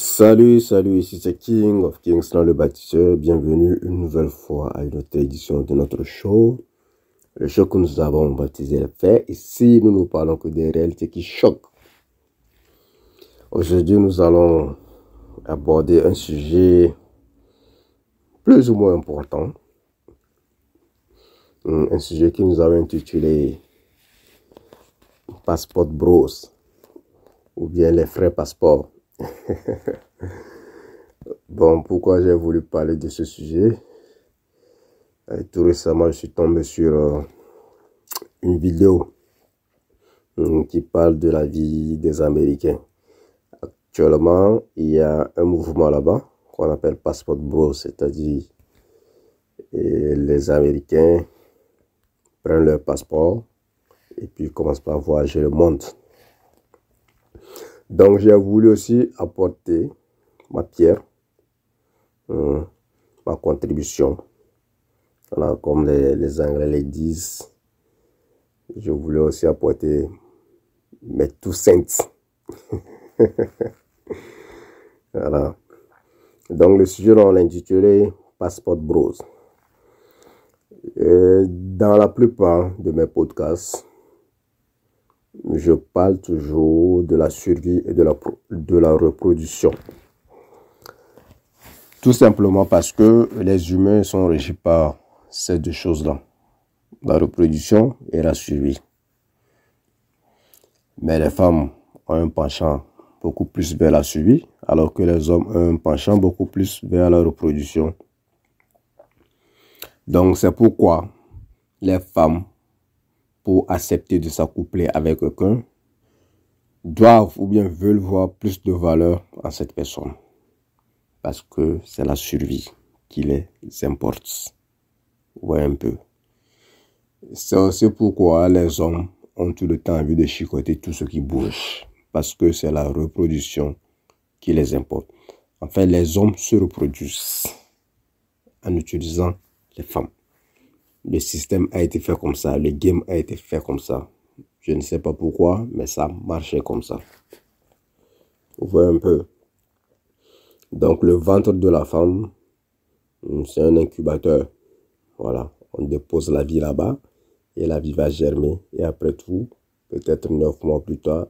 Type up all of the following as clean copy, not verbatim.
Salut, ici c'est King of Kings dans le bâtisseur. Bienvenue une nouvelle fois à une autre édition de notre show. Le show que nous avons baptisé les faits. Ici, nous ne parlons que des réalités qui choquent. Aujourd'hui, nous allons aborder un sujet plus ou moins important. Un sujet que nous avons intitulé Passport Bros ou bien les frais passeports. Bon, pourquoi j'ai voulu parler de ce sujet? Tout récemment, je suis tombé sur une vidéo qui parle de la vie des Américains. Actuellement, il y a un mouvement là-bas qu'on appelle Passport Bros, c'est-à-dire les Américains prennent leur passeport et puis commencent par voyager le monde. Donc, j'ai voulu aussi apporter ma pierre, ma contribution. Voilà, comme les Anglais les disent, je voulais aussi apporter mes 2 cents. Voilà. Donc, le sujet, on l'a intitulé Passport Bros. Dans la plupart de mes podcasts, je parle toujours de la survie et de la reproduction. Tout simplement parce que les humains sont régis par ces deux choses-là, la reproduction et la survie. Mais les femmes ont un penchant beaucoup plus vers la survie, alors que les hommes ont un penchant beaucoup plus vers la reproduction. Donc c'est pourquoi les femmes, pour accepter de s'accoupler avec quelqu'un, doivent ou bien veulent voir plus de valeur en cette personne. Parce que c'est la survie qui les importe. Ouais, un peu. C'est aussi pourquoi les hommes ont tout le temps envie de chicoter tout ce qui bouge. Parce que c'est la reproduction qui les importe. En fait, les hommes se reproduisent en utilisant les femmes. Le système a été fait comme ça. Le game a été fait comme ça. Je ne sais pas pourquoi, mais ça marchait comme ça. Vous voyez un peu. Donc, le ventre de la femme, c'est un incubateur. Voilà. On dépose la vie là-bas et la vie va germer. Et après tout, peut-être 9 mois plus tard,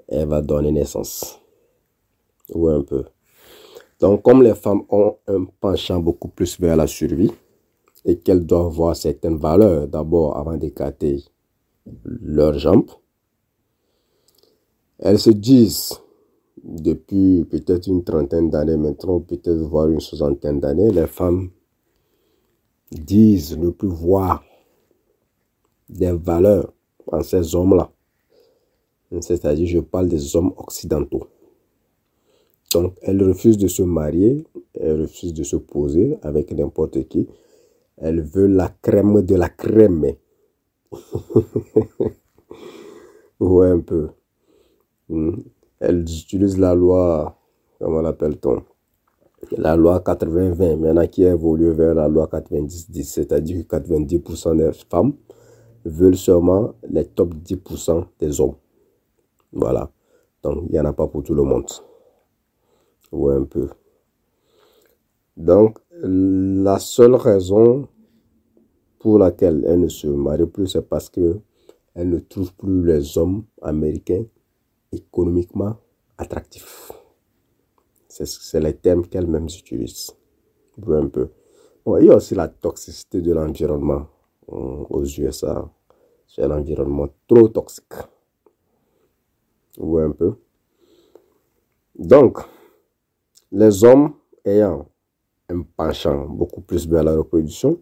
elle va donner naissance. Ou un peu. Donc, comme les femmes ont un penchant beaucoup plus vers la survie et qu'elles doivent voir certaines valeurs d'abord avant d'écarter leurs jambes, elles se disent, depuis peut-être une trentaine d'années maintenant, peut-être voire une 60aine d'années, les femmes disent ne plus voir des valeurs en ces hommes-là. C'est-à-dire, je parle des hommes occidentaux. Donc, elles refusent de se marier, elles refusent de se poser avec n'importe qui. Elles veulent la crème de la crème. Ouais, un peu. Elles utilisent la loi, comment l'appelle-t-on? La loi 80-20, maintenant qui a évolué vers la loi 90-10, c'est-à-dire que 90% des femmes veulent seulement les top 10% des hommes. Voilà. Donc, il n'y en a pas pour tout le monde. Ouais, un peu. Donc, la seule raison pour laquelle elles ne se marient plus, c'est parce que elles ne trouvent plus les hommes américains économiquement attractifs. C'est les termes qu'elles-mêmes utilisent. Ouais, un peu. Bon, il y a aussi la toxicité de l'environnement aux USA. C'est l'environnement trop toxique. Ouais, un peu. Donc, les hommes ayant un penchant beaucoup plus vers la reproduction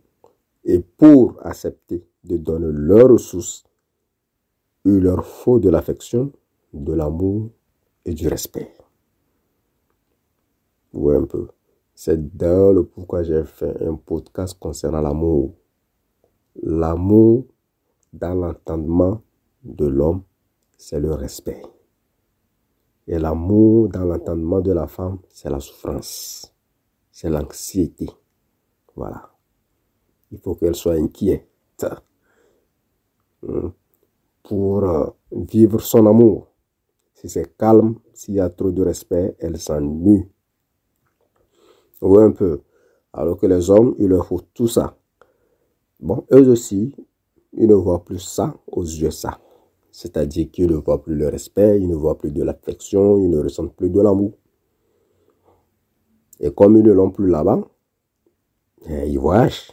et pour accepter de donner leurs ressources, il leur faut de l'affection, de l'amour et du respect. Ouais, un peu. C'est d'ailleurs le pourquoi j'ai fait un podcast concernant l'amour. L'amour, dans l'entendement de l'homme, c'est le respect. Et l'amour, dans l'entendement de la femme, c'est la souffrance. C'est l'anxiété. Voilà. Il faut qu'elle soit inquiète pour vivre son amour. Si c'est calme, s'il y a trop de respect, elles s'ennuient. Vous voyez un peu. Alors que les hommes, il leur faut tout ça. Bon, eux aussi, ils ne voient plus ça aux yeux ça. C'est-à-dire qu'ils ne voient plus le respect, ils ne voient plus de l'affection, ils ne ressentent plus de l'amour. Et comme ils ne l'ont plus là-bas, ils voyagent.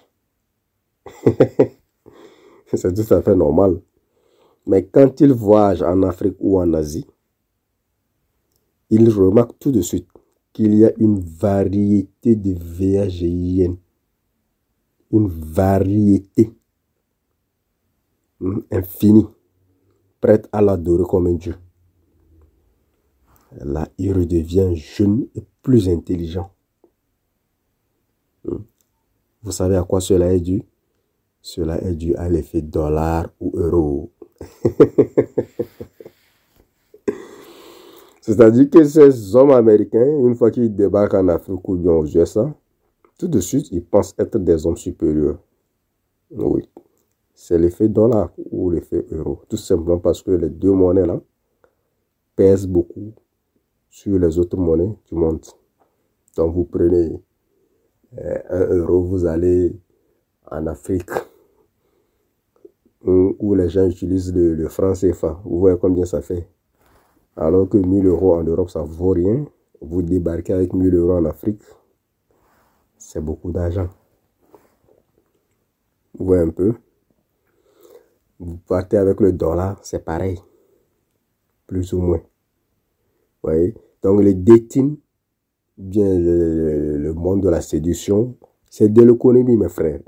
C'est tout à fait normal. Mais quand ils voyagent en Afrique ou en Asie, ils remarquent tout de suite qu'il y a une variété de VAGIN. Une variété infinie, prête à l'adorer comme un dieu. Là, il redevient jeune et plus intelligent. Vous savez à quoi cela est dû? Cela est dû à l'effet dollar ou euro. C'est-à-dire que ces hommes américains, une fois qu'ils débarquent en Afrique ou bien aux USA, tout de suite, ils pensent être des hommes supérieurs. Oui, c'est l'effet dollar ou l'effet euro. Tout simplement parce que les deux monnaies-là pèsent beaucoup sur les autres monnaies du monde. Donc, vous prenez 1 euro, vous allez en Afrique où les gens utilisent le franc CFA. Vous voyez combien ça fait? Alors que 1000 euros en Europe, ça ne vaut rien. Vous débarquez avec 1000 euros en Afrique, c'est beaucoup d'argent. Vous voyez un peu? Vous partez avec le dollar, c'est pareil. Plus ou moins. Vous voyez? Donc les dating, bien le monde de la séduction, c'est de l'économie, mes frères.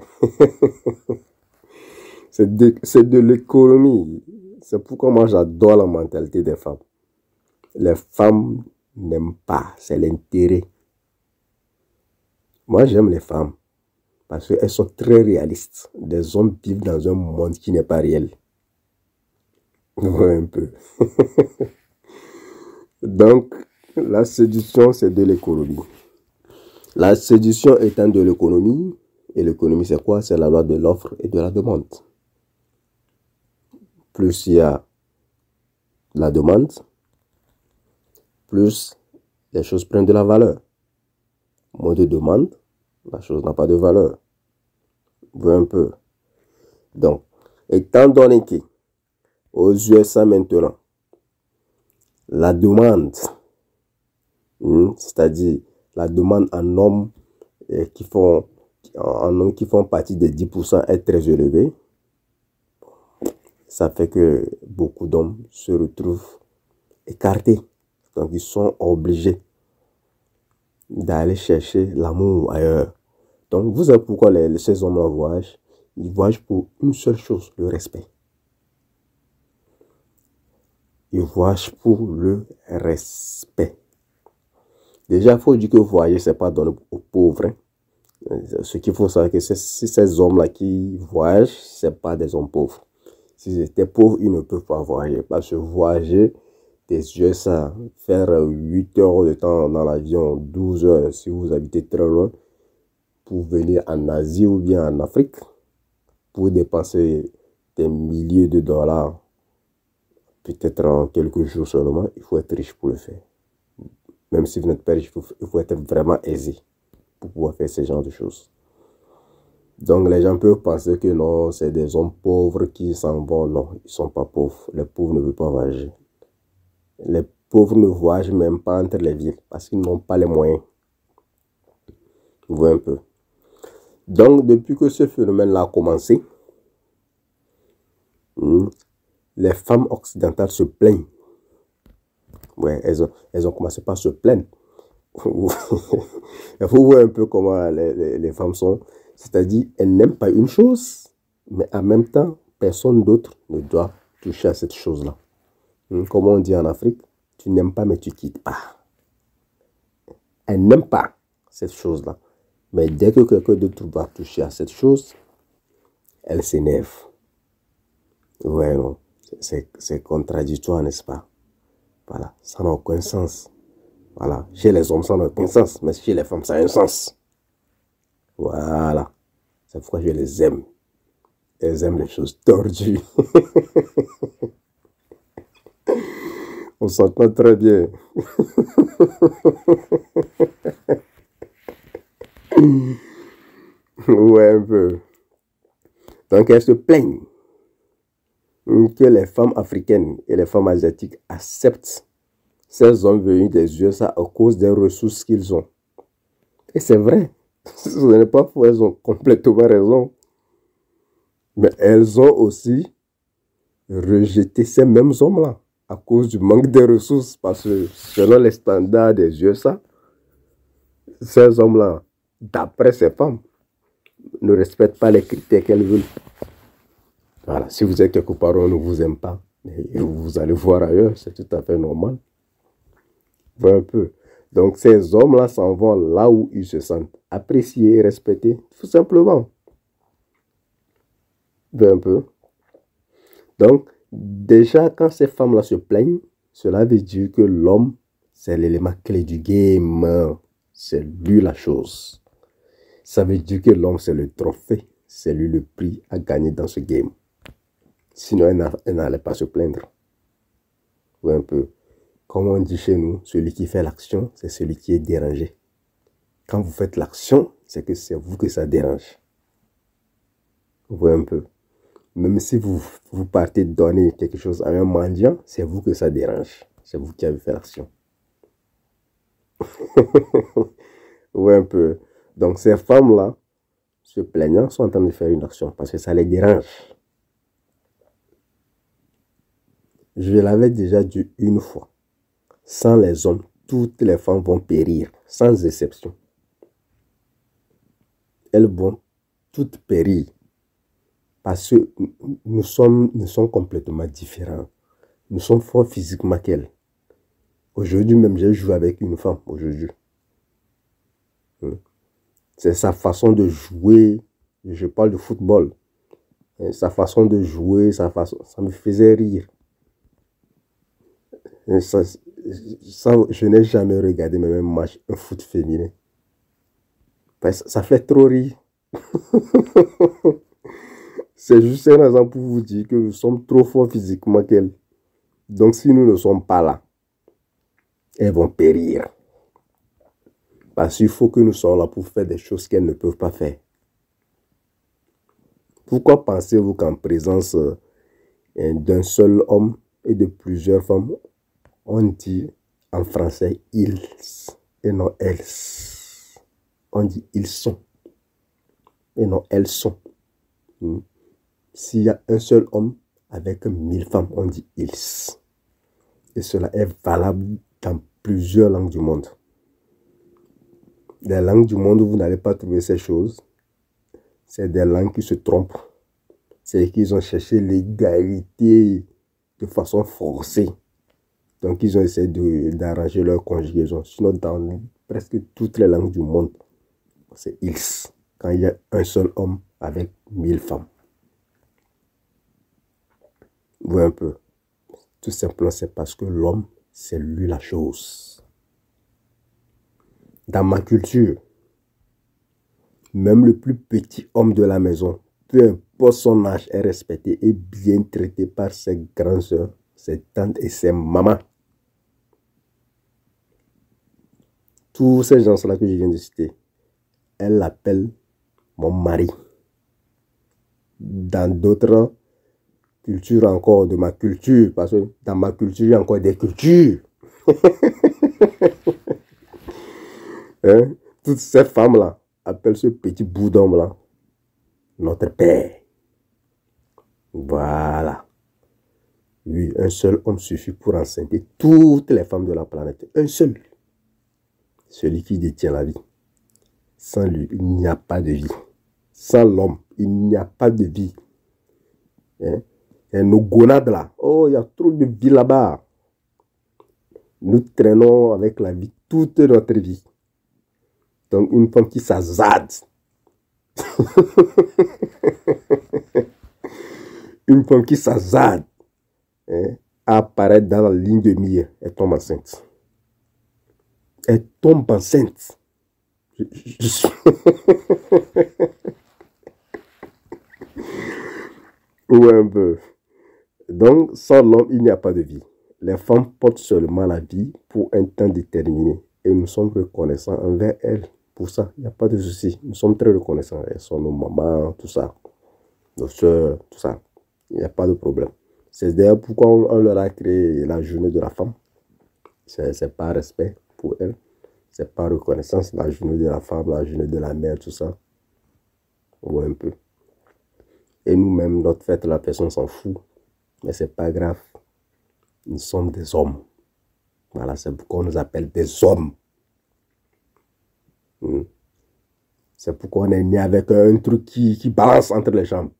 C'est de l'économie. C'est pourquoi moi j'adore la mentalité des femmes. Les femmes n'aiment pas, c'est l'intérêt. Moi j'aime les femmes parce qu'elles sont très réalistes. Des hommes vivent dans un monde qui n'est pas réel. Vous voyez un peu. Donc, la séduction, c'est de l'économie. La séduction étant de l'économie, et l'économie c'est quoi? C'est la loi de l'offre et de la demande. Plus il y a la demande, plus les choses prennent de la valeur. Moins de demande, la chose n'a pas de valeur. Vous voyez un peu. Donc, étant donné que aux USA maintenant, la demande, c'est-à-dire la demande en hommes qui font partie des 10% est très élevée, ça fait que beaucoup d'hommes se retrouvent écartés. Donc, ils sont obligés d'aller chercher l'amour ailleurs. Donc, vous savez pourquoi ces hommes-là voyagent? Ils voyagent pour une seule chose, le respect. Ils voyagent pour le respect. Déjà, il faut dire que voyager, ce n'est pas donné aux pauvres. Ce qu'il faut savoir, que si ces hommes-là qui voyagent, ce n'est pas des hommes pauvres. Si c'était pauvre, ils ne peuvent pas voyager. Parce que voyager, des yeux, ça, faire 8 heures de temps dans l'avion, 12 heures, si vous habitez très loin, pour venir en Asie ou bien en Afrique, pour dépenser des milliers de dollars, peut-être en quelques jours seulement, il faut être riche pour le faire. Même si vous n'êtes pas riche, il faut être vraiment aisé pour pouvoir faire ce genre de choses. Donc les gens peuvent penser que non, c'est des hommes pauvres qui s'en vont. Non, ils ne sont pas pauvres. Les pauvres ne veulent pas voyager. Les pauvres ne voyagent même pas entre les villes parce qu'ils n'ont pas les moyens. Vous voyez un peu. Donc depuis que ce phénomène-là a commencé, les femmes occidentales se plaignent. Ouais, elles ont commencé par se plaindre. Vous voyez un peu comment les femmes sont. C'est-à-dire, elles n'aiment pas une chose, mais en même temps, personne d'autre ne doit toucher à cette chose-là. Comme on dit en Afrique, tu n'aimes pas, mais tu quittes pas. Elles n'aiment pas cette chose-là. Mais dès que quelqu'un d'autre va toucher à cette chose, elles s'énervent. Ouais, non. C'est contradictoire, n'est-ce pas? Voilà, ça n'a aucun sens. Voilà, chez les hommes, ça n'a aucun sens, mais chez les femmes, ça a un sens. Voilà, c'est pourquoi je les aime. Elles aiment les choses tordues. On s'entend très bien. Ouais, un peu. Donc, elles se plaignent que les femmes africaines et les femmes asiatiques acceptent ces hommes venus des USA à cause des ressources qu'ils ont. Et c'est vrai. Ce n'est pas faux, elles ont complètement raison. Mais elles ont aussi rejeté ces mêmes hommes-là à cause du manque de ressources. Parce que selon les standards des USA, ces hommes-là, d'après ces femmes, ne respectent pas les critères qu'elles veulent. Voilà, si vous êtes quelque part où on ne vous aime pas, et vous allez voir ailleurs, c'est tout à fait normal. Un peu. Donc ces hommes-là s'en vont là où ils se sentent appréciés et respectés, tout simplement. Un peu. Donc, déjà, quand ces femmes-là se plaignent, cela veut dire que l'homme, c'est l'élément clé du game. C'est lui la chose. Ça veut dire que l'homme, c'est le trophée. C'est lui le prix à gagner dans ce game. Sinon, elle n'allait pas se plaindre. Un peu. Comme on dit chez nous, celui qui fait l'action, c'est celui qui est dérangé. Quand vous faites l'action, c'est que c'est vous que ça dérange. Vous voyez un peu. Même si vous partez donner quelque chose à un mendiant, c'est vous que ça dérange. C'est vous qui avez fait l'action. Ouais, un peu. Donc, ces femmes-là, se plaignant, sont en train de faire une action parce que ça les dérange. Je l'avais déjà dit une fois. Sans les hommes, toutes les femmes vont périr, sans exception. Elles vont toutes périr. Parce que nous sommes complètement différents. Nous sommes forts physiquement qu'elles. Aujourd'hui même, j'ai joué avec une femme, aujourd'hui. C'est sa façon de jouer. Je parle de football. Sa façon de jouer, ça me faisait rire. Je n'ai jamais regardé même un match, un foot féminin. Ça fait trop rire. C'est juste un exemple pour vous dire que nous sommes trop forts physiquement qu'elles. Donc si nous ne sommes pas là, elles vont périr. Parce qu'il faut que nous soyons là pour faire des choses qu'elles ne peuvent pas faire. Pourquoi pensez-vous qu'en présence d'un seul homme et de plusieurs femmes, on dit en français ils et non elles? On dit ils sont et non elles sont. S'il y a un seul homme avec 1000 femmes, on dit ils. Et cela est valable dans plusieurs langues du monde. Les langues du monde où vous n'allez pas trouver ces choses, c'est des langues qui se trompent. C'est qu'ils ont cherché l'égalité de façon forcée. Donc, ils ont essayé d'arranger leur conjugaison. Sinon, dans presque toutes les langues du monde, c'est ils. Quand il y a un seul homme avec 1000 femmes. Vous voyez un peu. Tout simplement, c'est parce que l'homme, c'est lui la chose. Dans ma culture, même le plus petit homme de la maison, peu importe son âge, est respecté et bien traité par ses grandes sœurs, ses tantes et ses mamans. Tous ces gens-là que je viens de citer, elle l'appelle mon mari. Dans d'autres cultures encore, de ma culture, parce que dans ma culture, il y a encore des cultures. Hein? Toutes ces femmes-là appellent ce petit bout d'homme-là notre père. Voilà. Oui, un seul homme suffit pour enceinter toutes les femmes de la planète. Un seul. Celui qui détient la vie. Sans lui, il n'y a pas de vie. Sans l'homme, il n'y a pas de vie. Hein? Et nos gonades là, oh, il y a trop de vie là-bas. Nous traînons avec la vie toute notre vie. Donc, une femme qui s'azade. Une femme qui s'azade, hein, apparaît dans la ligne de mire, elle tombe enceinte. Elle tombe enceinte. Ouais, un peu. Donc, sans l'homme, il n'y a pas de vie. Les femmes portent seulement la vie pour un temps déterminé et nous sommes reconnaissants envers elles. Pour ça, il n'y a pas de souci. Nous sommes très reconnaissants. Elles sont nos mamans, tout ça, nos soeurs, tout ça. Il n'y a pas de problème. C'est d'ailleurs pourquoi on leur a créé la journée de la femme. C'est pas respect pour elles. C'est pas reconnaissance. La journée de la femme, la journée de la mère, tout ça. On voit un peu. Et nous-mêmes, notre fête, la personne s'en fout. Mais c'est pas grave. Nous sommes des hommes. Voilà, c'est pourquoi on nous appelle des hommes. C'est pourquoi on est né avec un truc qui balance entre les jambes.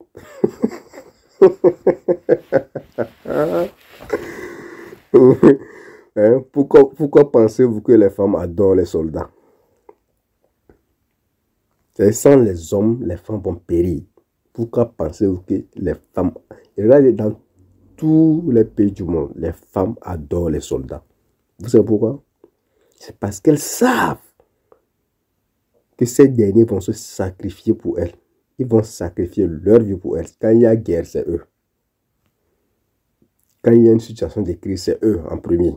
Hein? Pourquoi pensez-vous que les femmes adorent les soldats? Sans les hommes, les femmes vont périr. Pourquoi pensez-vous que les femmes... Regardez, dans tous les pays du monde, les femmes adorent les soldats. Vous savez pourquoi? C'est parce qu'elles savent que ces derniers vont se sacrifier pour elles. Ils vont sacrifier leur vie pour elles. Quand il y a guerre, c'est eux. Quand il y a une situation de crise, c'est eux en premier.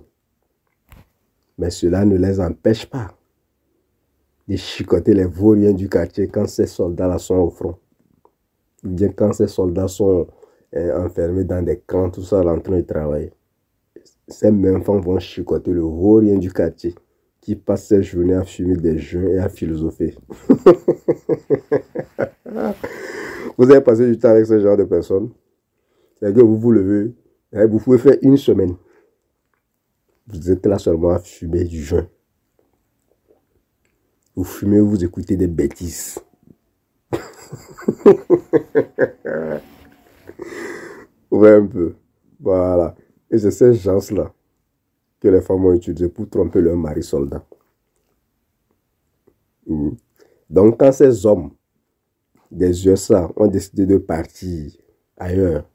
Mais cela ne les empêche pas de chicoter les vauriens du quartier quand ces soldats-là sont au front. Ou bien quand ces soldats sont enfermés dans des camps, tout ça, en train de travailler. Ces mêmes femmes vont chicoter le vaurien du quartier qui passe ses journées à fumer des joints et à philosopher. Vous avez passé du temps avec ce genre de personnes. C'est que vous vous levez, vous pouvez faire une semaine. Vous êtes là seulement à fumer du joint. Vous fumez, vous écoutez des bêtises. Ouais, un peu. Voilà. Et c'est ces gens-là que les femmes ont utilisé pour tromper leur mari soldat. Donc, quand ces hommes des USA ont décidé de partir ailleurs,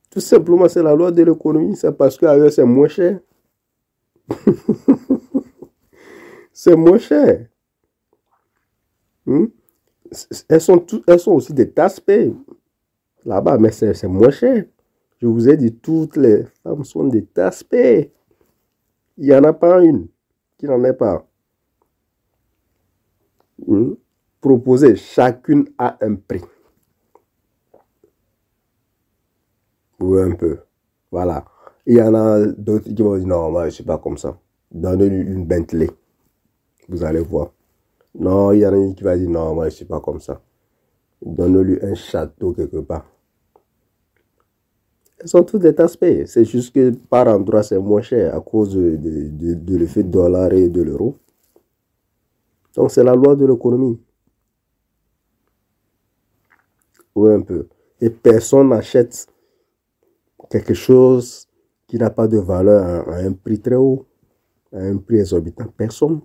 tout simplement, c'est la loi de l'économie. C'est parce qu'ailleurs, c'est moins cher. C'est moins cher. Elles sont aussi des tasse-payes là-bas, mais c'est moins cher. Je vous ai dit, toutes les femmes sont des tasse-payes. Il n'y en a pas une qui n'en est pas. Proposées, chacune a un prix. Oui, un peu. Voilà. Il y en a d'autres qui vont dire, non, moi, je ne suis pas comme ça. Donnez-lui une Bentley. Vous allez voir. Non, il y en a une qui va dire, non, moi, je ne suis pas comme ça. Donne-lui un château quelque part. Elles sont toutes des tasse-payes. C'est juste que par endroit, c'est moins cher à cause de l'effet dollar et de l'euro. Donc, c'est la loi de l'économie. Oui, un peu. Et personne n'achète quelque chose qui n'a pas de valeur à un prix très haut, à un prix exorbitant. Personne.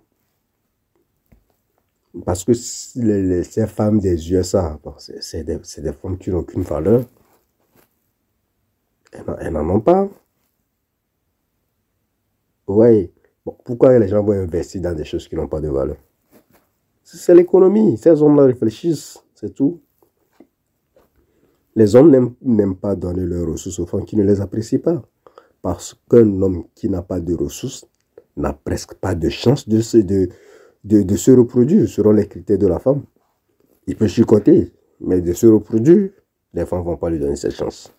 Parce que ces femmes des USA, c'est des femmes qui n'ont aucune valeur. Elles n'en ont pas. Oui. Bon, pourquoi les gens vont investir dans des choses qui n'ont pas de valeur? C'est l'économie. Ces hommes-là réfléchissent. C'est tout. Les hommes n'aiment pas donner leurs ressources aux femmes qui ne les apprécient pas. Parce qu'un homme qui n'a pas de ressources n'a presque pas de chance de se reproduire selon les critères de la femme. Il peut chicoter, mais de se reproduire, les femmes ne vont pas lui donner cette chance.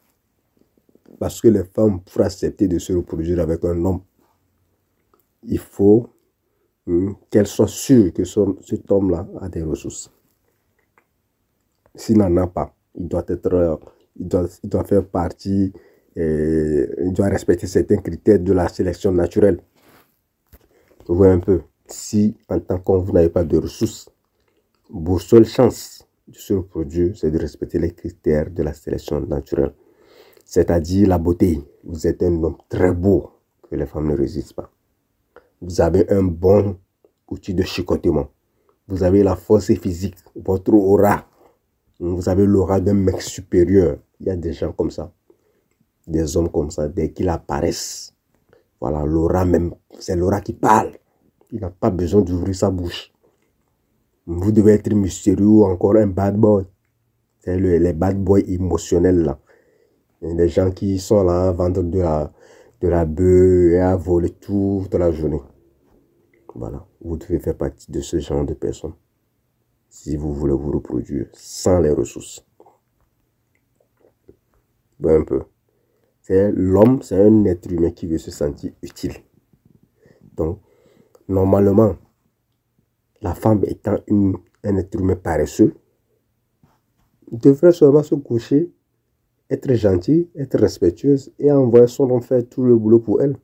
Parce que les femmes, pour accepter de se reproduire avec un homme, il faut qu'elles soient sûres que cet homme-là a des ressources. S'il n'en a pas, il doit faire partie, il doit respecter certains critères de la sélection naturelle. Vous voyez un peu. Si en tant qu'homme, vous n'avez pas de ressources, vos seules chances de se reproduire, c'est de respecter les critères de la sélection naturelle. C'est-à-dire la beauté. Vous êtes un homme très beau que les femmes ne résistent pas. Vous avez un bon outil de chicotement. Vous avez la force physique, votre aura. Vous avez l'aura d'un mec supérieur. Il y a des gens comme ça. Des hommes comme ça, dès qu'ils apparaissent. Voilà, l'aura même, c'est l'aura qui parle. Il n'a pas besoin d'ouvrir sa bouche. Vous devez être mystérieux ou encore un bad boy. C'est les bad boys émotionnels là. Il y a des gens qui sont là à vendre de la bœuf et à voler toute la journée. Voilà, vous devez faire partie de ce genre de personnes si vous voulez vous reproduire sans les ressources. Un peu. L'homme, c'est un être humain qui veut se sentir utile. Donc, normalement, la femme étant un être humain paresseux, devrait seulement se coucher, être gentille, être respectueuse et envoyer son homme faire tout le boulot pour elle.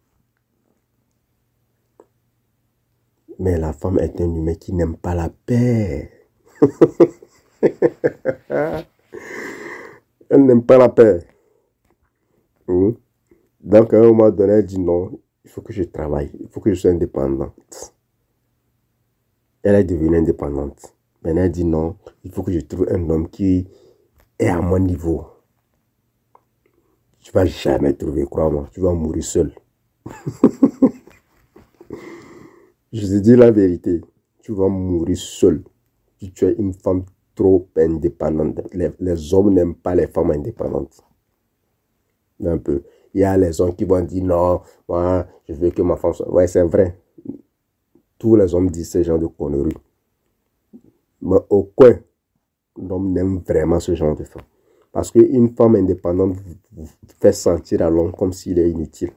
Mais la femme est un humain qui n'aime pas la paix. Elle n'aime pas la paix. Donc, à un moment donné, elle dit non, il faut que je travaille, il faut que je sois indépendante. Elle est devenue indépendante. Maintenant, elle dit non, il faut que je trouve un homme qui est à mon niveau. Tu ne vas jamais trouver, crois-moi, tu vas mourir seul. Je te dis la vérité, tu vas mourir seul. Si tu es une femme trop indépendante. Les hommes n'aiment pas les femmes indépendantes. Un peu. Il y a les hommes qui vont dire non, moi, je veux que ma femme soit. Ouais, c'est vrai. Tous les hommes disent ce genre de conneries. Mais aucun homme n'aime vraiment ce genre de femme. Parce qu'une femme indépendante vous fait sentir à l'homme comme s'il est inutile.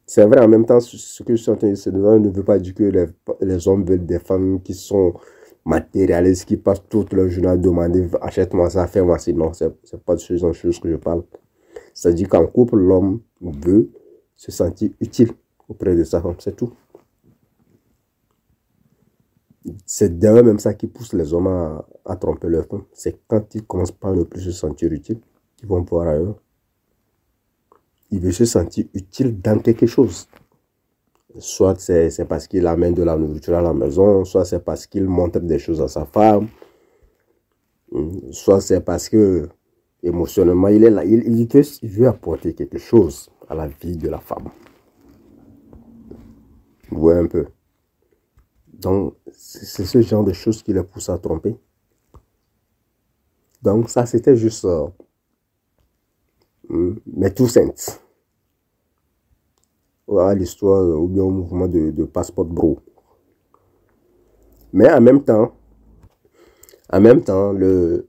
C'est vrai, en même temps, ce que je suis en train de dire, ne veut pas dire que les hommes veulent des femmes qui sont matérialistes, qui passent toute leur journée à demander achète-moi ça, fais-moi ça. Non, c'est pas de ce genre de choses que je parle. C'est-à-dire qu'en couple, l'homme veut se sentir utile auprès de sa femme, c'est tout. C'est d'ailleurs même ça qui pousse les hommes à tromper leur femme. C'est quand ils commencent par ne plus se sentir utiles, qu'ils vont voir ailleurs. Il veut se sentir utile dans quelque chose. Soit c'est parce qu'il amène de la nourriture à la maison, soit c'est parce qu'il montre des choses à sa femme, soit c'est parce que émotionnellement il est là, il veut apporter quelque chose à la vie de la femme. Vous voyez un peu. Donc c'est ce genre de choses qui les pousse à tromper. Donc ça c'était juste mais tout sainte. Voilà l'histoire ou bien au mouvement de Passport Bro. Mais en même temps,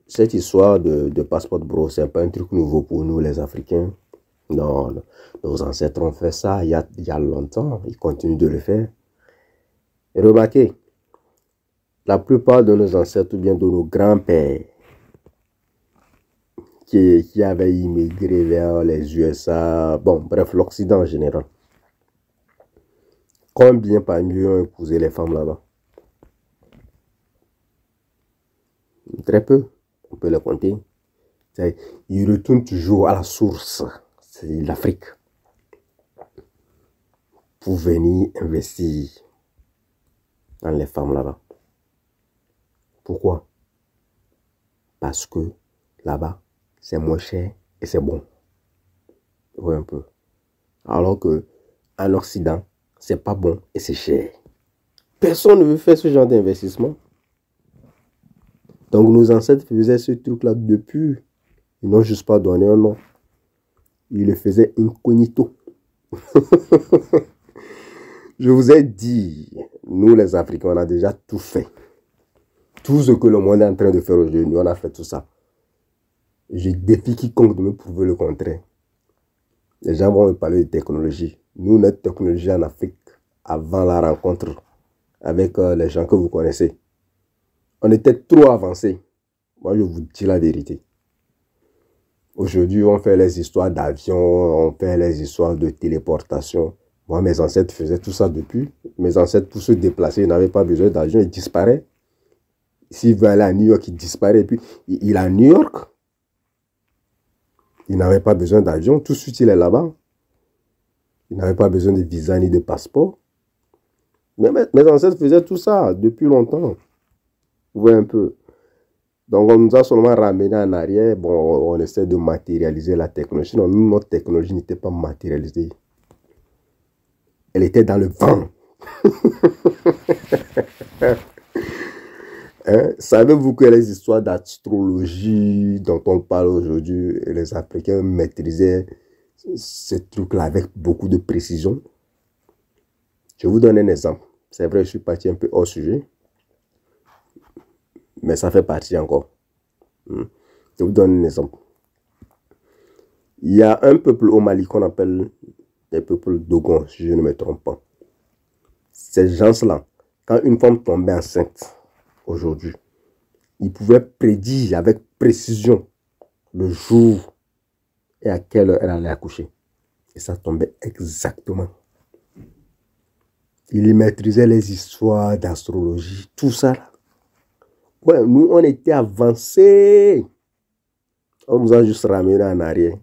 cette histoire de Passport Bro, c'est pas un truc nouveau pour nous les Africains. Non, nos ancêtres ont fait ça il y a longtemps, ils continuent de le faire. Et remarquez, la plupart de nos ancêtres ou bien de nos grands-pères qui avaient immigré vers les USA, bon, bref, l'Occident en général, combien parmi eux ont épousé les femmes là-bas? Très peu, on peut les compter. Ils retournent toujours à la source, c'est l'Afrique, pour venir investir dans les femmes là-bas. Pourquoi? Parce que là-bas, c'est moins cher et c'est bon. Vous voyez un peu. Alors que en Occident, c'est pas bon et c'est cher. Personne ne veut faire ce genre d'investissement. Donc nos ancêtres faisaient ce truc-là depuis. Ils n'ont juste pas donné un nom. Ils le faisaient incognito. Je vous ai dit, nous les Africains, on a déjà tout fait. Tout ce que le monde est en train de faire aujourd'hui, on a fait tout ça. Je défie quiconque de me prouver le contraire. Les gens vont me parler de technologie. Nous, notre technologie en Afrique, avant la rencontre avec les gens que vous connaissez, on était trop avancés. Moi, je vous dis la vérité. Aujourd'hui, on fait les histoires d'avions, on fait les histoires de téléportation. Moi, mes ancêtres faisaient tout ça depuis. Mes ancêtres, pour se déplacer, ils n'avaient pas besoin d'avion, ils disparaissent. S'il veut aller à New York, il disparaît. Et puis, il est à New York. Il n'avait pas besoin d'avion. Tout de suite, il est là-bas. Il n'avait pas besoin de visa ni de passeport. Mais mes ancêtres faisaient tout ça depuis longtemps. Vous voyez un peu. Donc, on nous a seulement ramené en arrière. Bon, on essaie de matérialiser la technologie. Non, nous, notre technologie n'était pas matérialisée. Elle était dans le vent. Hein? Savez-vous que les histoires d'astrologie dont on parle aujourd'hui, les Africains maîtrisaient ces trucs-là avec beaucoup de précision. Je vous donne un exemple. C'est vrai, je suis parti un peu hors sujet, mais ça fait partie encore. Je vous donne un exemple. Il y a un peuple au Mali qu'on appelle les peuples Dogon, si je ne me trompe pas. Ces gens-là, quand une femme tombait enceinte aujourd'hui, ils pouvaient prédire avec précision le jour et à quelle heure elle allait accoucher. Et ça tombait exactement. Ils maîtrisaient les histoires d'astrologie, tout ça. Ouais, nous, on était avancés. On nous a juste ramené en arrière.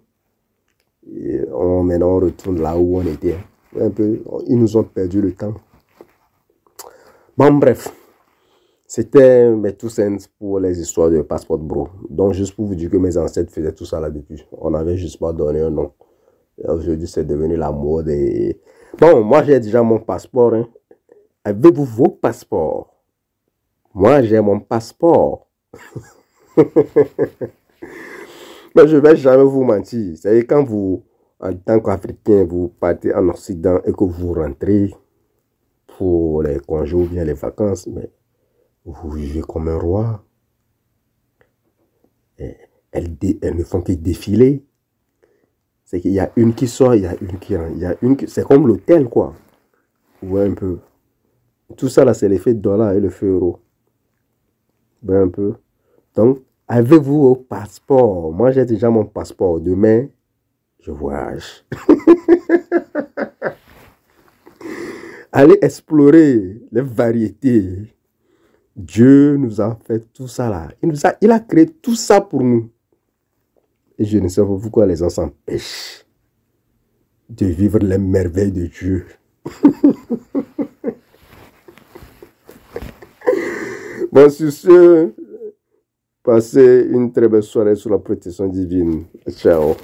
Et maintenant, on retourne là où on était. Un peu, ils nous ont perdu le temps. Bon, bref. C'était tout simple pour les histoires de Passport Bro. Donc, juste pour vous dire que mes ancêtres faisaient tout ça là depuis. On n'avait juste pas donné un nom. Aujourd'hui, c'est devenu la mode. Et... Bon, moi, j'ai déjà mon passeport. Hein. Avez-vous vos passeports? Moi, j'ai mon passeport. Mais je ne vais jamais vous mentir. C'est quand vous, en tant qu'Africain, vous partez en Occident et que vous rentrez pour les congés ou bien les vacances, mais vous vivez comme un roi. Et elles ne font que défiler. C'est qu'il y a une qui sort, il y a une qui rentre. Il y a une qui... C'est comme l'hôtel, quoi. Ouais, un peu. Tout ça, là, c'est l'effet dollar et le feu euro. Ouais, un peu. Donc, avez-vous vos passeports? Moi, j'ai déjà mon passeport. Demain, je voyage. Allez explorer les variétés. Dieu nous a fait tout ça là. Il a créé tout ça pour nous. Et je ne sais pas pourquoi les gens s'empêchent de vivre les merveilles de Dieu. Bon, sur ce, passez une très belle soirée sous la protection divine. Ciao.